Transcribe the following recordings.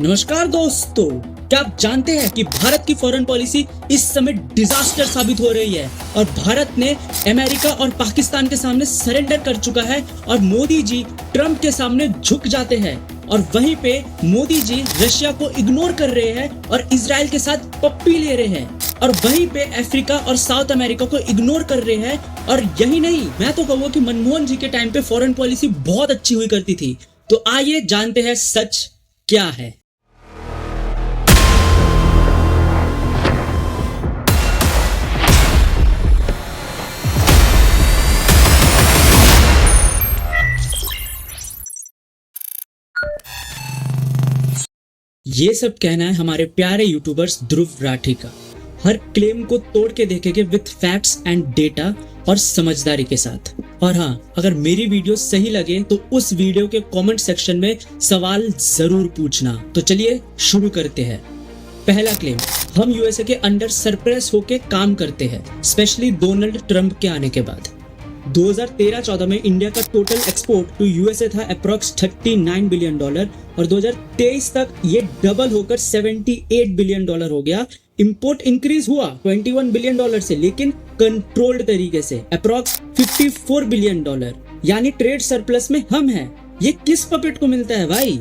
नमस्कार दोस्तों, क्या आप जानते हैं कि भारत की फॉरेन पॉलिसी इस समय डिजास्टर साबित हो रही है और भारत ने अमेरिका और पाकिस्तान के सामने सरेंडर कर चुका है और मोदी जी ट्रम्प के सामने झुक जाते हैं और वहीं पे मोदी जी रशिया को इग्नोर कर रहे हैं और इजराइल के साथ पप्पी ले रहे हैं और वहीं पे अफ्रीका और साउथ अमेरिका को इग्नोर कर रहे हैं। और यही नहीं, मैं तो कहूँगा कि मनमोहन जी के टाइम पे फॉरेन पॉलिसी बहुत अच्छी हुई करती थी। तो आइए जानते हैं सच क्या है। ये सब कहना है हमारे प्यारे यूट्यूबर्स ध्रुव राठी का। हर क्लेम को तोड़ के देखेंगे विथ फैक्ट्स एंड डेटा और समझदारी के साथ। और हाँ, अगर मेरी वीडियो सही लगे तो उस वीडियो के कमेंट सेक्शन में सवाल जरूर पूछना। तो चलिए शुरू करते हैं। पहला क्लेम, हम यूएसए के अंडर सरप्रेस होके काम करते हैं, स्पेशली डोनाल्ड ट्रम्प के आने के बाद। 2013-14 में इंडिया का टोटल एक्सपोर्ट टू यूएसए था अप्रॉक्स $39 बिलियन और 2023 तक ये डबल होकर $78 बिलियन हो गया। इंपोर्ट इंक्रीज हुआ $21 बिलियन से, लेकिन कंट्रोल्ड तरीके से अप्रॉक्स $54 बिलियन, यानी ट्रेड सरप्लस में हम हैं। ये किस पपेट को मिलता है भाई?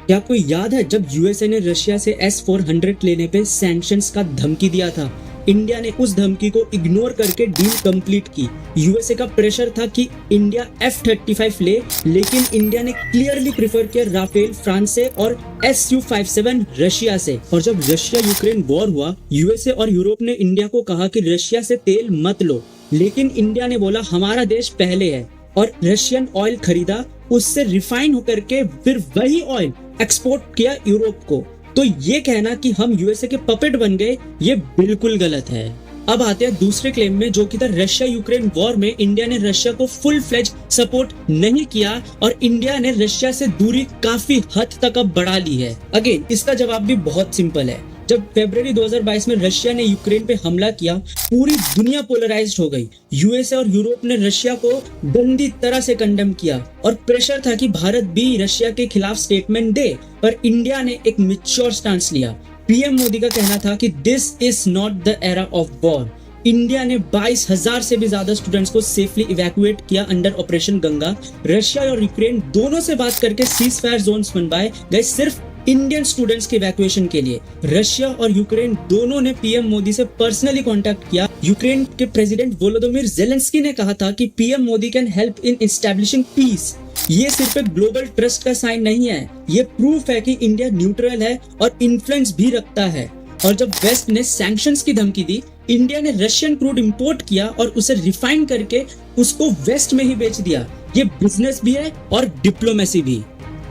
क्या कोई याद है जब यूएसए ने रशिया से S-400 लेने पे सैंक्शंस का धमकी दिया था? इंडिया ने उस धमकी को इग्नोर करके डील कंप्लीट की। यूएसए का प्रेशर था कि इंडिया F-35 ले, लेकिन इंडिया ने क्लियरली प्रेफर किया राफेल फ्रांस से और Su-57 रशिया से। और जब रशिया यूक्रेन वॉर हुआ, यूएसए और यूरोप ने इंडिया को कहा कि रशिया से तेल मत लो, लेकिन इंडिया ने बोला हमारा देश पहले है और रशियन ऑयल खरीदा, उससे रिफाइन होकर के फिर वही ऑयल एक्सपोर्ट किया यूरोप को। तो ये कहना कि हम यूएसए के पपेट बन गए, ये बिल्कुल गलत है। अब आते हैं दूसरे क्लेम में, जो कि था रशिया यूक्रेन वॉर में इंडिया ने रशिया को फुल फ्लेज सपोर्ट नहीं किया और इंडिया ने रशिया से दूरी काफी हद तक अब बढ़ा ली है। अगेन, इसका जवाब भी बहुत सिंपल है। जब फरवरी 2022 में रशिया ने यूक्रेन पे हमला किया, पूरी दुनिया पोलराइज्ड हो गई। यूएसए और यूरोप ने रशिया को गंदी तरह से कंडेम किया और प्रेशर था कि भारत भी रशिया के खिलाफ स्टेटमेंट दे, पर इंडिया ने एक मैच्योर स्टांस लिया। पीएम मोदी का कहना था कि this is not the era of war. India ने 22,000 से भी ज्यादा स्टूडेंट्स को सेफली इवैक्यूएट किया अंडर ऑपरेशन गंगा। रशिया और यूक्रेन दोनों से बात करके सीज फायर जोन्स बनवाए गए सिर्फ इंडियन स्टूडेंट्स के इवैक्यूएशन के लिए। रशिया और यूक्रेन दोनों ने पीएम मोदी से पर्सनली कांटेक्ट किया। यूक्रेन के प्रेसिडेंट वोलोदिमीर ज़ेलेंस्की ने कहा था कि PM Modi can help in establishing peace. ये सिर्फ एक ग्लोबल ट्रस्ट का साइन नहीं है, ये प्रूफ है कि इंडिया न्यूट्रल है और इन्फ्लुएंस भी रखता है। और जब वेस्ट ने सैंक्शंस की धमकी दी, इंडिया ने रशियन क्रूड इंपोर्ट किया और उसे रिफाइन करके उसको वेस्ट में ही बेच दिया। ये बिजनेस भी है और डिप्लोमेसी भी।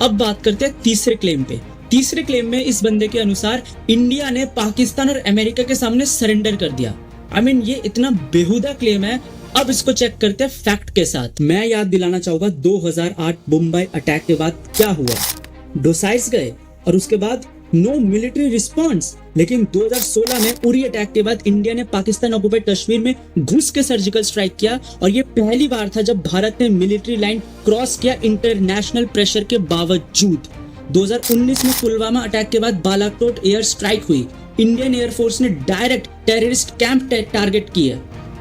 अब बात करते हैं तीसरे क्लेम पे। तीसरे क्लेम में इस बंदे के अनुसार इंडिया ने पाकिस्तान और अमेरिका के सामने सरेंडर कर दिया। ये इतना बेहुदा क्लेम है। अब इसको चेक करते हैं फैक्ट के साथ। मैं याद दिलाना चाहूंगा 2008 मुंबई अटैक के बाद क्या हुआ। डोसाइल्स गए और उसके बाद नो मिलिट्री रिस्पॉन्स। लेकिन 2016 में उरी अटैक के बाद इंडिया ने पाकिस्तान ऑक्युपाइड कश्मीर में घुस के सर्जिकल स्ट्राइक किया और ये पहली बार था जब भारत ने मिलिट्री लाइन क्रॉस किया इंटरनेशनल प्रेशर के बावजूद। 2019 में पुलवामा अटैक के बाद बालाकोट एयर स्ट्राइक हुई। इंडियन एयरफोर्स ने डायरेक्ट टेररिस्ट कैंप टारगेट किए।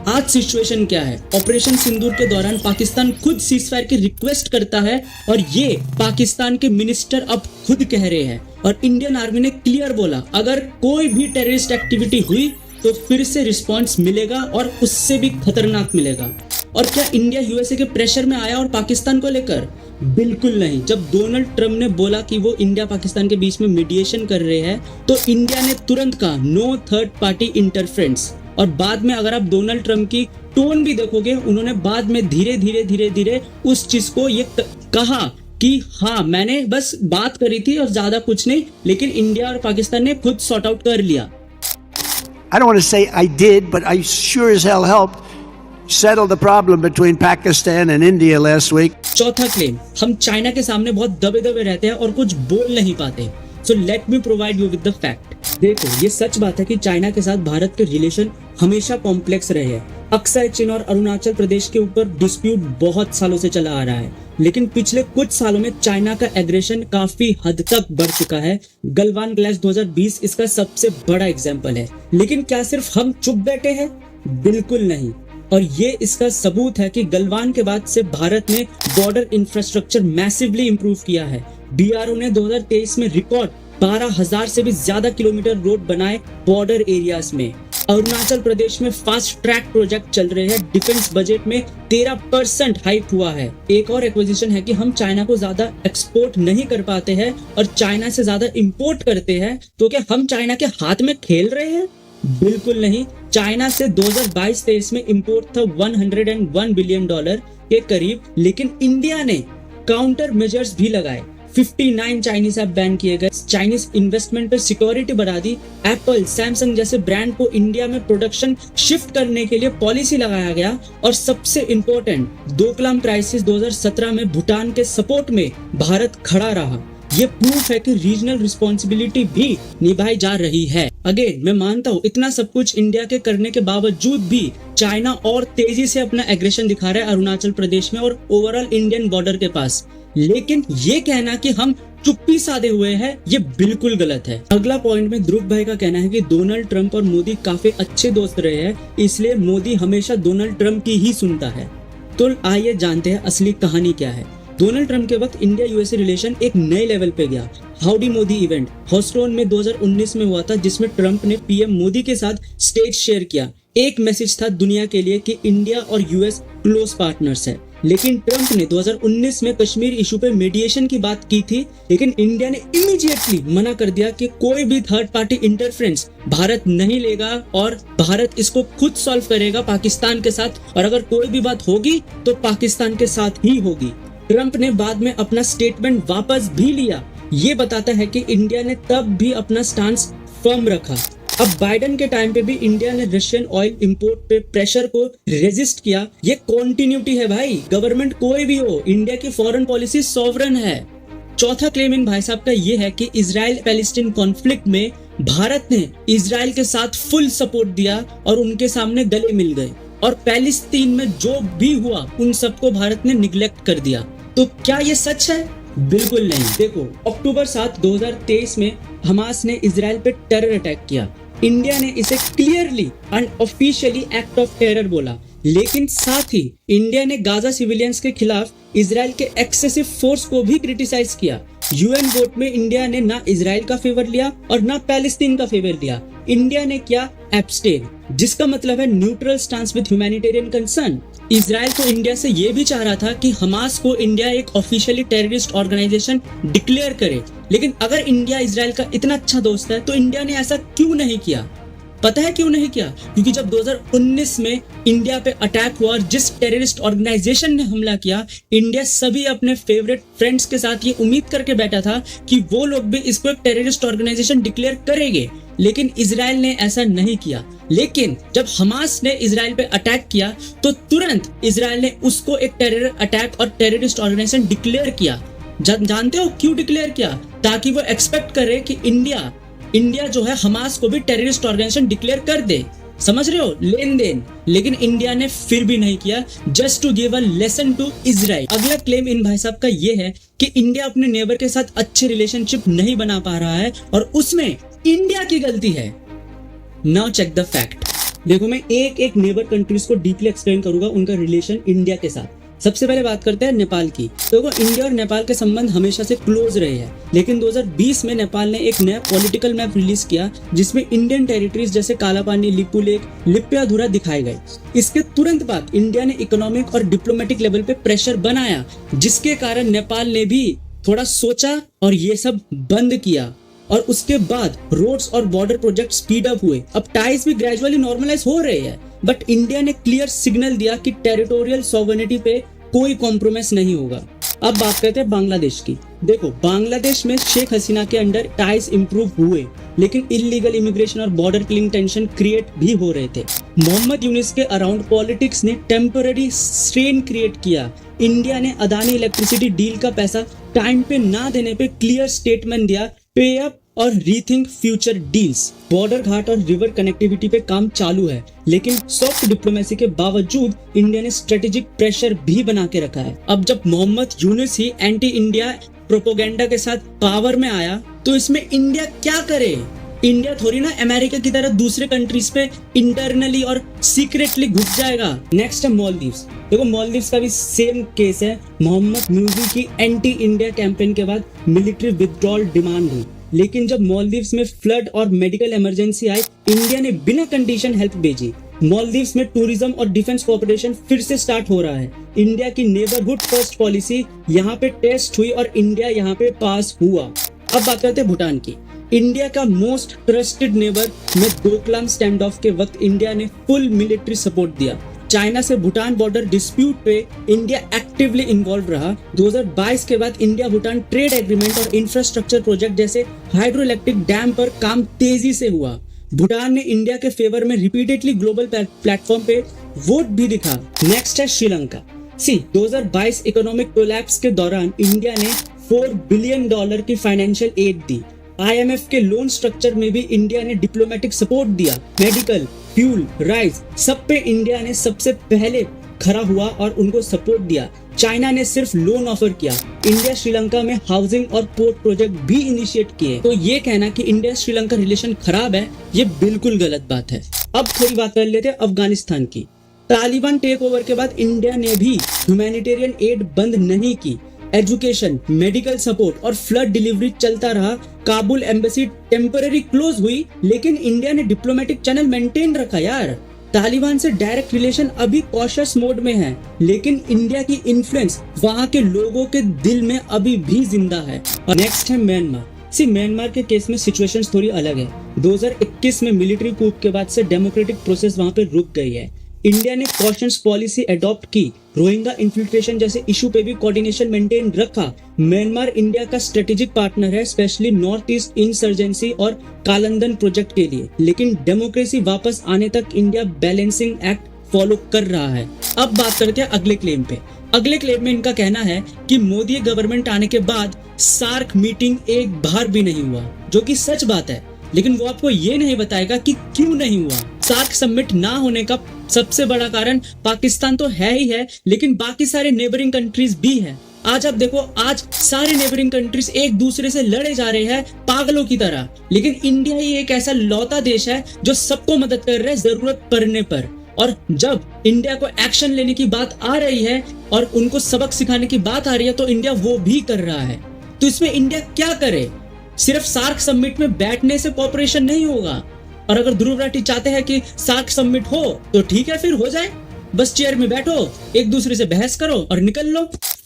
आज सिचुएशन क्या है? ऑपरेशन सिंदूर के दौरान पाकिस्तान खुद सीजफायर की रिक्वेस्ट करता है और ये पाकिस्तान के मिनिस्टर अब खुद कह रहे हैं और इंडियन आर्मी ने क्लियर बोला अगर कोई भी टेररिस्ट एक्टिविटी हुई तो फिर से रिस्पॉन्स मिलेगा और उससे भी खतरनाक मिलेगा। और क्या इंडिया यूएसए के प्रेशर में आया और पाकिस्तान को लेकर? बिल्कुल नहीं। जब डोनाल्ड ट्रम्प ने बोला कि वो इंडिया पाकिस्तान के बीच में मीडिएशन कर रहे हैं तो इंडिया ने तुरंत कहा नो थर्ड पार्टी इंटरफेरेंस। और बाद में अगर आप डोनाल्ड ट्रम्प की टोन भी देखोगे, उन्होंने बाद में धीरे धीरे उस चीज को ये कहा कि हाँ मैंने बस बात करी थी और ज्यादा कुछ नहीं, लेकिन इंडिया और पाकिस्तान ने खुद सॉर्ट आउट कर लिया। I don't want to say I did, but I sure as hell helped settle the problem between Pakistan and India last week. चौथा क्लेम, हम चाइना के सामने बहुत दबे रहते हैं और कुछ बोल नहीं पाते। So let me provide you with the fact. देखो, ये सच बात है कि चाइना के साथ भारत के रिलेशन हमेशा कॉम्प्लेक्स रहे हैं। अक्सर चीन और अरुणाचल प्रदेश के ऊपर डिस्प्यूट बहुत सालों से चला आ रहा है, लेकिन पिछले कुछ सालों में चाइना का एग्रेशन काफी हद तक बढ़ चुका है। गलवान क्लैश 2020 इसका सबसे बड़ा एग्जाम्पल है। लेकिन क्या सिर्फ हम चुप बैठे हैं? बिल्कुल नहीं। और ये इसका सबूत है कि गलवान के बाद से भारत ने बॉर्डर इंफ्रास्ट्रक्चर मैसिवली इंप्रूव किया है। बीआरओ ने 2023 में रिकॉर्ड 12,000 से भी ज्यादा किलोमीटर रोड बनाए बॉर्डर एरियाज में। अरुणाचल प्रदेश में फास्ट ट्रैक प्रोजेक्ट चल रहे हैं। डिफेंस बजट में 13% हाइक हुआ है। एक और एक्विजिशन है कि हम चाइना को ज्यादा एक्सपोर्ट नहीं कर पाते हैं और चाइना से ज्यादा इंपोर्ट करते हैं, तो क्या हम चाइना के हाथ में खेल रहे हैं? बिल्कुल नहीं। चाइना से 2022-23 में इंपोर्ट था $101 बिलियन के करीब, लेकिन इंडिया ने काउंटर मेजर्स भी लगाए। 59 चाइनीज ऐप बैन किए गए। चाइनीज इन्वेस्टमेंट पर सिक्योरिटी बढ़ा दी। एप्पल, सैमसंग जैसे ब्रांड को इंडिया में प्रोडक्शन शिफ्ट करने के लिए पॉलिसी लगाया गया। और सबसे इम्पोर्टेंट, डोकलाम क्राइसिस 2017 में भूटान के सपोर्ट में भारत खड़ा रहा। ये प्रूफ है कि रीजनल रिस्पॉन्सिबिलिटी भी निभाई जा रही है। अगेन मैं मानता हूँ इतना सब कुछ इंडिया के करने के बावजूद भी चाइना और तेजी से अपना एग्रेशन दिखा रहा है अरुणाचल प्रदेश में और ओवरऑल इंडियन बॉर्डर के पास। लेकिन ये कहना कि हम चुप्पी साधे हुए हैं, ये बिल्कुल गलत है। अगला पॉइंट में ध्रुव भाई का कहना है कि डोनाल्ड ट्रंप और मोदी काफी अच्छे दोस्त रहे हैं, इसलिए मोदी हमेशा डोनाल्ड ट्रंप की ही सुनता है। तो आइए जानते हैं असली कहानी क्या है। डोनाल्ड ट्रंप के वक्त इंडिया यूएसए रिलेशन एक नए लेवल पे गया। हाउडी मोदी इवेंट ह्यूस्टन में 2019 में हुआ था, जिसमें ट्रंप ने पीएम मोदी के साथ स्टेज शेयर किया। एक मैसेज था दुनिया के लिए कि इंडिया और यूएस क्लोज पार्टनर्स है। लेकिन ट्रंप ने 2019 में कश्मीर इशू पे मीडिएशन की बात की थी, लेकिन इंडिया ने इमीडिएटली मना कर दिया कि कोई भी थर्ड पार्टी इंटरफेरेंस भारत नहीं लेगा और भारत इसको खुद सॉल्व करेगा पाकिस्तान के साथ, और अगर कोई भी बात होगी तो पाकिस्तान के साथ ही होगी। ट्रंप ने बाद में अपना स्टेटमेंट वापस भी लिया। ये बताता है कि इंडिया ने तब भी अपना स्टांस फर्म रखा। अब बाइडेन के टाइम पे भी इंडिया ने रशियन ऑयल इंपोर्ट पे प्रेशर को रेजिस्ट किया। ये कॉन्टिन्यूटी है भाई। गवर्नमेंट कोई भी हो, इंडिया की फॉरेन पॉलिसी सॉवरन है। चौथा क्लेम इन भाई साहब का ये है कि इजराइल पैलेस्टीन कॉन्फ्लिक्ट में भारत ने इजराइल के साथ फुल सपोर्ट दिया और उनके सामने गले मिल गए, और पैलेस्तीन में जो भी हुआ उन सबको भारत ने निग्लेक्ट कर दिया। तो क्या ये सच है? बिल्कुल नहीं। देखो, अक्टूबर 7, 2023 में हमास ने इजराइल पे टेरर अटैक किया। इंडिया ने इसे clearly and officially act of terror बोला, लेकिन साथ ही इंडिया ने गाजा सिविलियंस के खिलाफ इजराइल के एक्सेसिव फोर्स को भी क्रिटिसाइज किया। यूएन वोट में इंडिया ने ना इजराइल का फेवर लिया और ना पैलेस्टीन का फेवर लिया। इंडिया ने किया एब्स्टेन, जिसका मतलब है neutral stance with humanitarian concern. Israel तो इंडिया से ये भी चाह रहा था कि हमास को इंडिया एक ऑफिशियली टेररिस्ट ऑर्गेनाइजेशन डिक्लेयर करे, लेकिन अगर इंडिया इजराइल का इतना अच्छा दोस्त है तो इंडिया ने ऐसा क्यों नहीं किया? पता है क्यों नहीं किया? क्योंकि जब 2019 में इंडिया पे अटैक हुआ और जिस टेररिस्ट ऑर्गेनाइजेशन ने हमला किया, इंडिया सभी अपने फेवरेट फ्रेंड्स के साथ ये उम्मीद करके बैठा था कि वो लोग भी इसको एक टेररिस्ट ऑर्गेनाइजेशन डिक्लेयर करेंगे, लेकिन इजराइल ने ऐसा नहीं किया। लेकिन जब हमास ने इजराइल पे अटैक किया तो तुरंत इजराइल ने उसको एक टेरर अटैक और टेररिस्ट ऑर्गेनाइजेशन डिक्लेयर किया। जानते हो क्यों डिक्लेयर किया? ताकि वो एक्सपेक्ट करे कि इंडिया जो है हमास को भी टेररिस्ट ऑर्गेनाइजेशन डिक्लेयर कर दे। समझ रहे हो? लेन देन। लेकिन इंडिया ने फिर भी नहीं किया, just to give a lesson to Israel. अगला क्लेम इन भाई साहब का ये है कि इंडिया अपने नेबर के साथ अच्छे रिलेशनशिप नहीं बना पा रहा है और उसमें इंडिया की गलती है। Now check the fact. देखो, मैं एक नेबर कंट्रीज को डीपली एक्सप्लेन करूंगा उनका रिलेशन इंडिया के साथ। सबसे पहले बात करते हैं नेपाल की। तो इंडिया और नेपाल के संबंध हमेशा से क्लोज रहे हैं, लेकिन 2020 में नेपाल ने एक नया पॉलिटिकल मैप रिलीज किया जिसमें इंडियन टेरिटरीज जैसे कालापानी, लिपुलेख, लिप्याधुरा दिखाए गए। इसके तुरंत बाद इंडिया ने इकोनॉमिक और डिप्लोमेटिक लेवल पे प्रेशर बनाया, जिसके कारण नेपाल ने भी थोड़ा सोचा और ये सब बंद किया। और उसके बाद रोड्स और बॉर्डर प्रोजेक्ट स्पीड अप हुए। अब टाइज भी ग्रेजुअली नॉर्मलाइज हो रहे हैं, बट इंडिया ने क्लियर सिग्नल दिया कि टेरिटोरियल सॉवरेनिटी पे कोई कॉम्प्रोमाइज नहीं होगा। अब बात करते हैं बांग्लादेश की। देखो, बांग्लादेश में शेख हसीना के अंडर टाइज इंप्रूव हुए, लेकिन इलीगल इमिग्रेशन और बॉर्डर किलिंग टेंशन क्रिएट भी हो रहे थे। मोहम्मद यूनिस के अराउंड पॉलिटिक्स ने टेम्पररी स्ट्रेन क्रिएट किया। इंडिया ने अदानी इलेक्ट्रिसिटी डील का पैसा टाइम पे ना देने पे क्लियर स्टेटमेंट दिया, पे अप और रीथिंक फ्यूचर डील्स। बॉर्डर घाट और रिवर कनेक्टिविटी पे काम चालू है, लेकिन सॉफ्ट डिप्लोमेसी के बावजूद इंडिया ने स्ट्रेटेजिक प्रेशर भी बना के रखा है। अब जब मोहम्मद यूनुस ही एंटी इंडिया प्रोपोगेंडा के साथ पावर में आया, तो इसमें इंडिया क्या करे? इंडिया थोड़ी ना अमेरिका की तरह दूसरे कंट्रीज पे इंटरनली और सीक्रेटली घुस जाएगा। नेक्स्ट है मालदीव्स। देखो मालदीव्स का भी सेम केस है। मोहम्मद मुर्सी की एंटी इंडिया कैंपेन के बाद मिलिट्री विथड्रॉल डिमांड हुई, लेकिन जब मालदीव्स में फ्लड और मेडिकल इमरजेंसी आई, इंडिया ने बिना कंडीशन हेल्प भेजी। मालदीव्स में टूरिज्म और डिफेंस कोऑपरेशन फिर से स्टार्ट हो रहा है। इंडिया की नेबरहुड फर्स्ट पॉलिसी यहाँ पे टेस्ट हुई और इंडिया यहाँ पे पास हुआ। अब बात करते हैं भूटान की। इंडिया का मोस्ट ट्रस्टेड नेबर में डोकलाम स्टैंड ऑफ के वक्त इंडिया ने फुल मिलिट्री सपोर्ट दिया। चाइना से भूटान बॉर्डर डिस्प्यूट पे इंडिया एक्टिवली इन्वॉल्व रहा। 2022 के बाद इंडिया भूटान ट्रेड एग्रीमेंट और इंफ्रास्ट्रक्चर प्रोजेक्ट जैसे हाइड्रोइलेक्ट्रिक डैम पर काम तेजी से हुआ। भूटान ने इंडिया के फेवर में रिपीटेडली ग्लोबल प्लेटफॉर्म पे वोट भी दिखा। नेक्स्ट है श्रीलंका। 2022 इकोनॉमिक कोलैप्स के दौरान इंडिया ने $4 बिलियन की फाइनेंशियल एड दी। IMF के लोन स्ट्रक्चर में भी इंडिया ने डिप्लोमेटिक सपोर्ट दिया। मेडिकल, फ्यूल, राइस, सब पे इंडिया ने सबसे पहले खड़ा हुआ और उनको सपोर्ट दिया। चाइना ने सिर्फ लोन ऑफर किया। इंडिया श्रीलंका में हाउसिंग और पोर्ट प्रोजेक्ट भी इनिशिएट किए। तो ये कहना कि इंडिया श्रीलंका रिलेशन खराब है, ये बिल्कुल गलत बात है। अब थोड़ी बात कर लेते हैं अफगानिस्तान की। तालिबान टेक ओवर के बाद इंडिया ने भी ह्यूमैनिटेरियन एड बंद नहीं की। एजुकेशन, मेडिकल सपोर्ट और फ्लड डिलीवरी चलता रहा। काबुल एम्बेसी टेम्पररी क्लोज हुई, लेकिन इंडिया ने डिप्लोमेटिक चैनल मेंटेन रखा यार। तालिबान से डायरेक्ट रिलेशन अभी कॉशियस मोड में है, लेकिन इंडिया की इन्फ्लुएंस वहां के लोगों के दिल में अभी भी जिंदा है। और नेक्स्ट है म्यांमार। म्यांमार के केस में सिचुएशंस थोड़ी अलग है। 2021 में मिलिट्री कूप के बाद से डेमोक्रेटिक प्रोसेस वहां पे रुक गई है। इंडिया ने कॉशंस पॉलिसी अडॉप्ट की। रोहिंग्या इन्फिल्ट्रेशन जैसे इशू पे भी कोऑर्डिनेशन मेंटेन रखा। म्यांमार इंडिया का स्ट्रेटेजिक पार्टनर है, स्पेशली नॉर्थ ईस्ट इंसर्जेंसी और कालंदन प्रोजेक्ट के लिए। लेकिन डेमोक्रेसी वापस आने तक इंडिया बैलेंसिंग एक्ट फॉलो कर रहा है। अब बात करते हैं अगले क्लेम पे। अगले क्लेम में इनका कहना है कि मोदी गवर्नमेंट आने के बाद सार्क मीटिंग एक बार भी नहीं हुआ, जो कि सच बात है, लेकिन वो आपको ये नहीं बताएगा कि क्यों नहीं हुआ। सार्क समिट ना होने का सबसे बड़ा कारण पाकिस्तान तो है ही है, लेकिन बाकी सारे नेबरिंग कंट्रीज भी है। आज आप देखो, आज सारे नेबरिंग कंट्रीज एक दूसरे से लड़े जा रहे हैं पागलों की तरह, लेकिन इंडिया ही एक ऐसा लौता देश है जो सबको मदद कर रहा है जरूरत पड़ने पर। और जब इंडिया को एक्शन लेने की बात आ रही है और उनको सबक सिखाने की बात आ रही है, तो इंडिया वो भी कर रहा है। तो इसमें इंडिया क्या करे? सिर्फ सार्क समिट में बैठने से कोऑपरेशन नहीं होगा। और अगर ध्रुव राठी चाहते हैं कि सार्क समिट हो तो ठीक है, फिर हो जाए। बस चेयर में बैठो, एक दूसरे से बहस करो और निकल लो।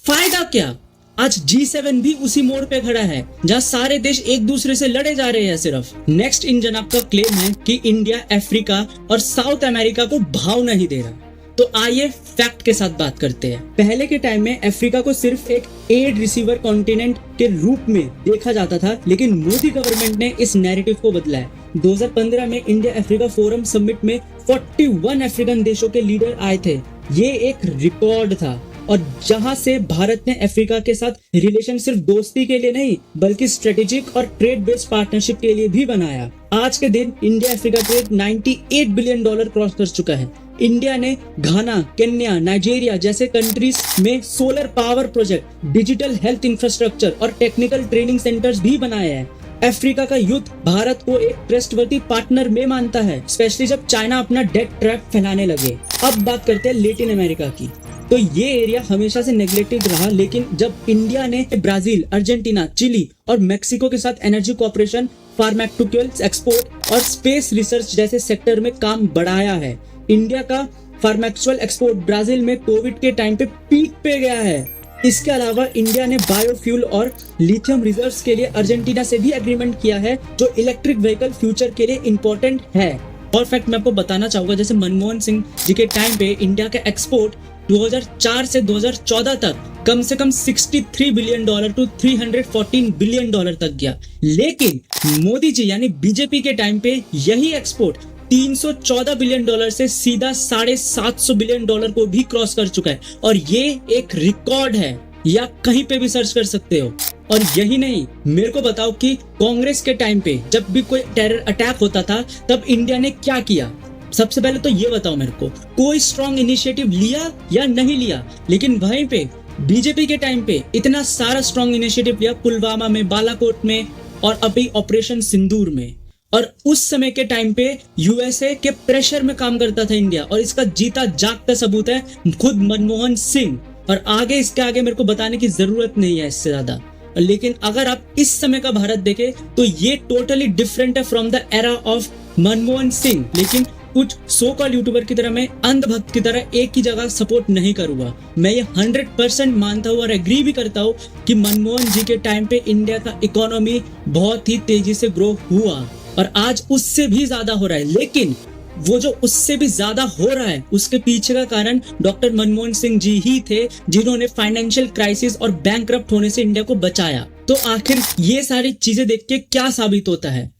फायदा क्या? आज G7 भी उसी मोड़ पे खड़ा है जहां सारे देश एक दूसरे से लड़े जा रहे हैं सिर्फ। नेक्स्ट इन जनाब का क्लेम है कि इंडिया अफ्रीका और साउथ अमेरिका को भाव नहीं दे रहा। तो आइए फैक्ट के साथ बात करते हैं। पहले के टाइम में अफ्रीका को सिर्फ एक एड रिसीवर कॉन्टिनेंट के रूप में देखा जाता था, लेकिन मोदी गवर्नमेंट ने इस नैरेटिव को बदला है। 2015 में इंडिया अफ्रीका फोरम समिट में 41 अफ्रीकन देशों के लीडर आए थे। ये एक रिकॉर्ड था, और जहां से भारत ने अफ्रीका के साथ रिलेशन सिर्फ दोस्ती के लिए नहीं, बल्कि स्ट्रेटेजिक और ट्रेड बेस्ड पार्टनरशिप के लिए भी बनाया। आज के दिन India Africa trade $98 billion cross कर चुका है। इंडिया ने घाना, केन्या, नाइजीरिया जैसे कंट्रीज में solar power project, digital health infrastructure और टेक्निकल ट्रेनिंग सेंटर्स भी बनाए हैं। अफ्रीका का यूथ भारत को एक ट्रस्टवर्दी पार्टनर में मानता है, स्पेशली जब चाइना अपना डेट ट्रैप फैलाने लगे। अब बात करते हैं लैटिन अमेरिका की। तो ये एरिया हमेशा से नेग्लेक्टेड रहा, लेकिन जब इंडिया ने ब्राजील, अर्जेंटीना, चिली और मेक्सिको के साथ एनर्जी कोऑपरेशन, फार्मास्यूटिकल्स एक्सपोर्ट और स्पेस रिसर्च जैसे सेक्टर में काम बढ़ाया है। इंडिया का फार्मास्यूटिकल एक्सपोर्ट ब्राजील में कोविड के टाइम पे पीक पे गया है। इसके अलावा इंडिया ने बायोफ्यूल और लिथियम रिजर्व्स के लिए अर्जेंटीना से भी एग्रीमेंट किया है, जो इलेक्ट्रिक व्हीकल फ्यूचर के लिए इंपॉर्टेंट है। और फैक्ट मैं आपको बताना चाहूंगा, जैसे मनमोहन सिंह जी के टाइम पे इंडिया का एक्सपोर्ट 2004 से 2014 तक कम से कम $63 बिलियन टू $314 बिलियन तक गया, लेकिन मोदी जी यानी बीजेपी के टाइम पे यही एक्सपोर्ट $314 बिलियन से सीधा $750 बिलियन को भी क्रॉस कर चुका है, और ये एक रिकॉर्ड है। या कहीं पे भी सर्च कर सकते हो। और यही नहीं, मेरे को बताओ कि कांग्रेस के टाइम पे जब भी कोई टेरर अटैक होता था तब इंडिया ने क्या किया। सबसे पहले तो ये बताओ मेरे को, कोई स्ट्रॉन्ग इनिशिएटिव लिया या नहीं लिया। लेकिन वहीं पे बीजेपी के टाइम पे इतना सारा स्ट्रॉन्ग इनिशिएटिव लिया, पुलवामा में, बालाकोट में और अभी ऑपरेशन सिंदूर में। और उस समय के टाइम पे यूएसए के प्रेशर में काम करता था इंडिया, और इसका जीता जागता सबूत है खुद मनमोहन सिंह। और आगे इसके आगे मेरे को बताने की जरूरत नहीं है इससे ज्यादा। लेकिन अगर आप इस समय का भारत देखें तो ये टोटली डिफरेंट है from the era of Manmohan Singh. लेकिन कुछ सो कॉल यूट्यूबर की तरह, मैं अंधभक्त की तरह एक ही जगह सपोर्ट नहीं करूंगा। मैं ये 100% मानता हूँ और एग्री भी करता हूँ कि मनमोहन जी के टाइम पे इंडिया का इकोनॉमी बहुत ही तेजी से ग्रो हुआ और आज उससे भी ज्यादा हो रहा है। लेकिन वो जो उससे भी ज्यादा हो रहा है उसके पीछे का कारण डॉक्टर मनमोहन सिंह जी ही थे, जिन्होंने फाइनेंशियल क्राइसिस और बैंकरप्ट होने से इंडिया को बचाया। तो आखिर ये सारी चीजें देख के क्या साबित होता है?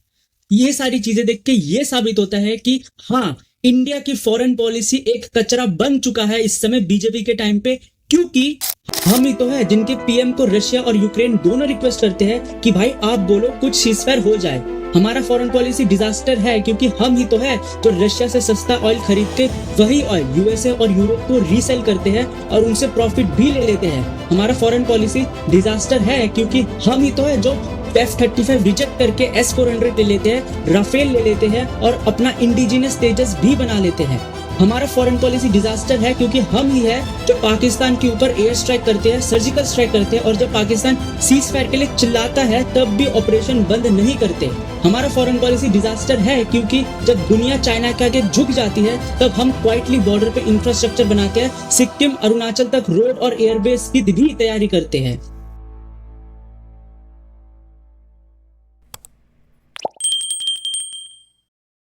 ये सारी चीजें देख के ये साबित होता है कि हाँ, इंडिया की फॉरेन पॉलिसी एक कचरा बन चुका है इस समय बीजेपी के टाइम पे, क्योंकि हम ही तो है जिनके पीएम को रशिया और यूक्रेन दोनों रिक्वेस्ट करते हैं कि भाई आप बोलो कुछ सीजफायर हो जाए। हमारा फॉरेन पॉलिसी डिजास्टर है क्योंकि हम ही तो है जो रशिया से सस्ता ऑयल खरीद के वही ऑयल यूएसए और यूरोप को रीसेल करते हैं और उनसे प्रॉफिट भी ले लेते हैं। हमारा फॉरेन पॉलिसी डिजास्टर है क्योंकि हम ही तो है जो F-35 रिजेक्ट करके S-400 ले लेते हैं, राफेल ले लेते हैं और अपना इंडिजिनस तेजस भी बना लेते हैं। हमारा फॉरेन पॉलिसी डिजास्टर है क्योंकि हम ही है जो पाकिस्तान के ऊपर एयर स्ट्राइक करते हैं, सर्जिकल स्ट्राइक करते हैं, और जब पाकिस्तान सीज फायर के लिए चिल्लाता है तब भी ऑपरेशन बंद नहीं करते। हमारा फॉरेन पॉलिसी डिजास्टर है क्योंकि जब दुनिया चाइना के आगे झुक जाती है तब हम क्वाइटली बॉर्डर पे इंफ्रास्ट्रक्चर बनाते हैं, सिक्किम अरुणाचल तक रोड और एयरबेस की भी तैयारी करते हैं।